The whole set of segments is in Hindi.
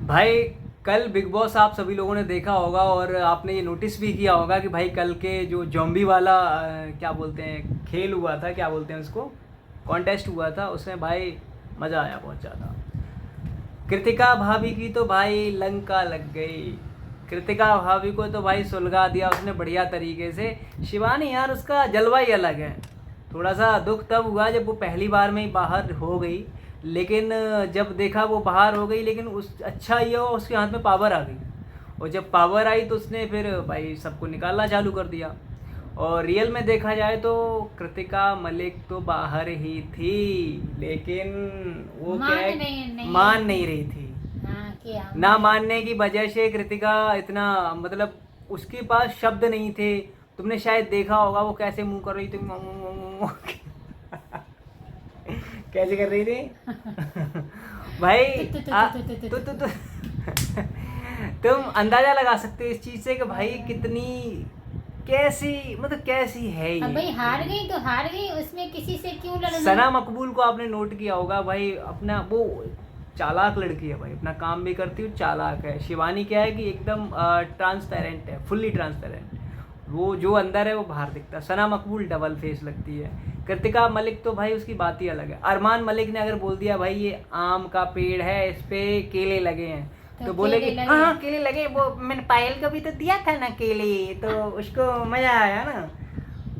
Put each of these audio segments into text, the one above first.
भाई कल बिग बॉस आप सभी लोगों ने देखा होगा और आपने ये नोटिस भी किया होगा कि भाई कल के जो जॉम्बी वाला क्या बोलते हैं खेल हुआ था, क्या बोलते हैं उसको, कॉन्टेस्ट हुआ था, उसमें भाई मज़ा आया बहुत ज़्यादा। कृतिका भाभी की तो भाई लंका लग गई। कृतिका भाभी को तो भाई सुलगा दिया उसने बढ़िया तरीके से। शिवानी यार उसका जलवा ही अलग है। थोड़ा सा दुख तब हुआ जब वो पहली बार में ही बाहर हो गई, लेकिन जब देखा वो बाहर हो गई, लेकिन उस अच्छा ये हुआ उसके हाथ में पावर आ गई। और जब पावर आई तो उसने फिर भाई सबको निकालना चालू कर दिया। और रियल में देखा जाए तो कृतिका मलिक तो बाहर ही थी, लेकिन वो क्या है, मान नहीं रही थी। हाँ, ना मानने की वजह से कृतिका इतना मतलब उसके पास शब्द नहीं थे। तुमने शायद देखा होगा वो कैसे मुंह कर रही थी, कैसे कर रही थी भाई तुम अंदाजा लगा सकते हो इस चीज से कि भाई कितनी कैसी मतलब कैसी है ये। भाई हार गई तो हार गई, उसमें किसी से क्यों लड़ना। सना मकबूल को आपने नोट किया होगा भाई, अपना वो चालाक लड़की है भाई, अपना काम भी करती है, चालाक है। शिवानी क्या है कि एकदम ट्रांसपेरेंट है, फुल्ली ट्रांसपेरेंट। वो जो अंदर है वो बाहर दिखता है। सना मकबूल डबल फेस लगती है। कृतिका मलिक तो भाई उसकी बात ही अलग है। अरमान मलिक ने अगर बोल दिया भाई ये आम का पेड़ है, इस पे केले लगे हैं, तो बोलेगी हाँ केले लगे, वो मैंने पायल को भी तो दिया था ना केले, तो उसको मजा आया ना।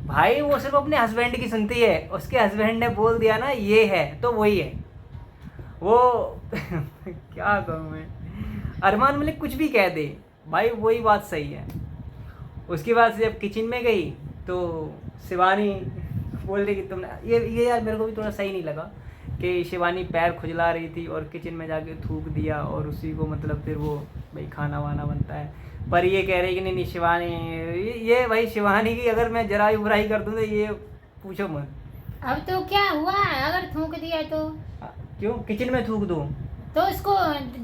भाई वो सिर्फ अपने हस्बैंड की सुनती है, उसके हस्बैंड ने बोल दिया ना ये है तो वही है वो क्या कहूँ मैं, अरमान मलिक कुछ भी कह दे भाई वही बात सही है। उसके बाद से जब किचन में गई तो शिवानी बोल रही कि तुमने ये यार मेरे को भी थोड़ा सही नहीं लगा कि शिवानी पैर खुजला रही थी और किचन में जाके थूक दिया, और उसी को मतलब फिर वो भाई खाना वाना बनता है। पर ये कह रही कि नहीं शिवानी, ये भाई शिवानी की अगर मैं जरा बुराई कर दूँ तो ये पूछो मत। अब तो क्या हुआ अगर थूक दिया तो? क्यों किचन में थूक दूँ? तो उसको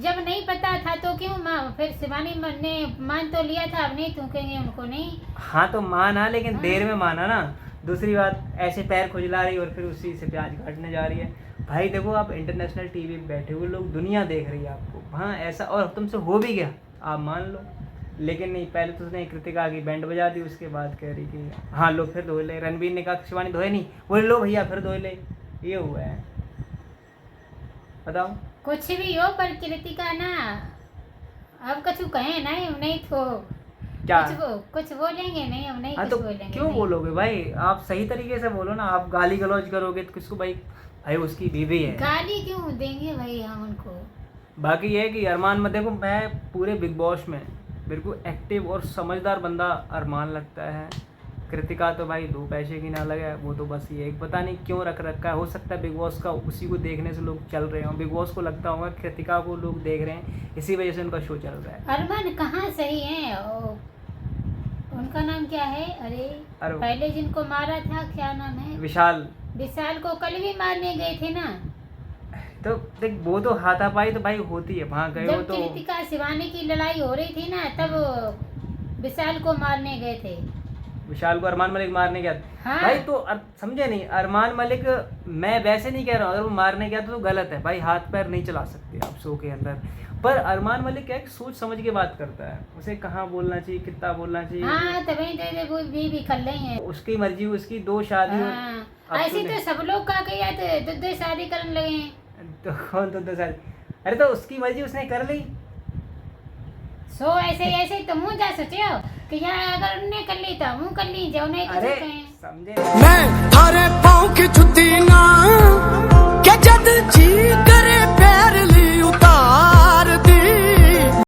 जब नहीं पता था तो क्यों फिर शिवानी ने मान तो लिया था, अब नहीं थूकेंगे उनको नहीं। हाँ तो माना, लेकिन देर में माना ना। दूसरी बात ऐसे पैर खुजला रही और फिर उसी से प्याज काटने जा रही है। भाई देखो आप इंटरनेशनल टीवी पे बैठे हुए लोग, दुनिया देख रही है आपको, हाँ ऐसा और तुमसे हो भी गया आप मान लो, लेकिन नहीं, पहले तो उसने कृतिका की बैंड बजा दी, उसके बाद कह रही कि हाँ लो फिर धो ले। रणवीर ने कहा शिवानी धोए नहीं, बोले लो भैया फिर धो ले। ये हुआ है, बताओ। कुछ भी हो पर कृतिका ना अब कछु कहे नहीं तो क्या कुछ बोलेंगे नहीं, हम नहीं हाँ कुछ तो बोलेंगे। क्यों नहीं बोलोगे भाई, आप सही तरीके से बोलो ना। आप गाली गलौज करोगे तो किसको भाई, भाई उसकी बीवी है, गाली क्यों देंगे भाई हम उनको। बाकी ये है कि अरमान में देखो, मैं पूरे बिग बॉस में मेरे को एक्टिव और समझदार बंदा अरमान लगता है। कृतिका तो भाई दो पैसे की ना लगे, वो तो बस ये एक पता नहीं क्यों रख रखा है। हो सकता है बिग बॉस का उसी को देखने से लोग चल रहे हों, बिग बॉस को लगता होगा कृतिका को लोग देख रहे हैं, इसी वजह से उनका शो चल रहा है। अरमान कहाँ सही है, उनका नाम क्या है, अरे पहले जिनको मारा था क्या नाम है, विशाल को कल भी मारने गए थे ना। तो देख वो तो हाथापाई तो भाई होती है, वहाँ गए हो तो। कृतिका शिवानी की लड़ाई हो रही थी ना, तब विशाल को मारने गए थे। विशाल को अरमान मलिक मारने गया हाँ? भाई तो समझे नहीं, अरमान मलिक मैं वैसे नहीं कह रहा हूँ, अगर वो मारने गया तो गलत है भाई, हाथ पैर नहीं चला सकते आप शो के अंदर। पर अरमान मलिक क्या सोच समझ के बात करता है, उसे कहाँ बोलना चाहिए, कितना बोलना चाहिए। हाँ तभी तो वो भी कर रहे हैं, उसकी मर्जी, उसकी दो शादी। हाँ, ऐसे तो सब लोग का किया तो दो शादी करने लगे हैं। तो कौन तो शादी, अरे तो उसकी मर्जी उसने कर ली। सो ऐसे तो मुँह जा सोचे हो कि यार अगर उनने कर ली तो मुँह कर ली, जो नहीं कर सकते हैं। समझे मैं थारे पाँव की जुत्ती ना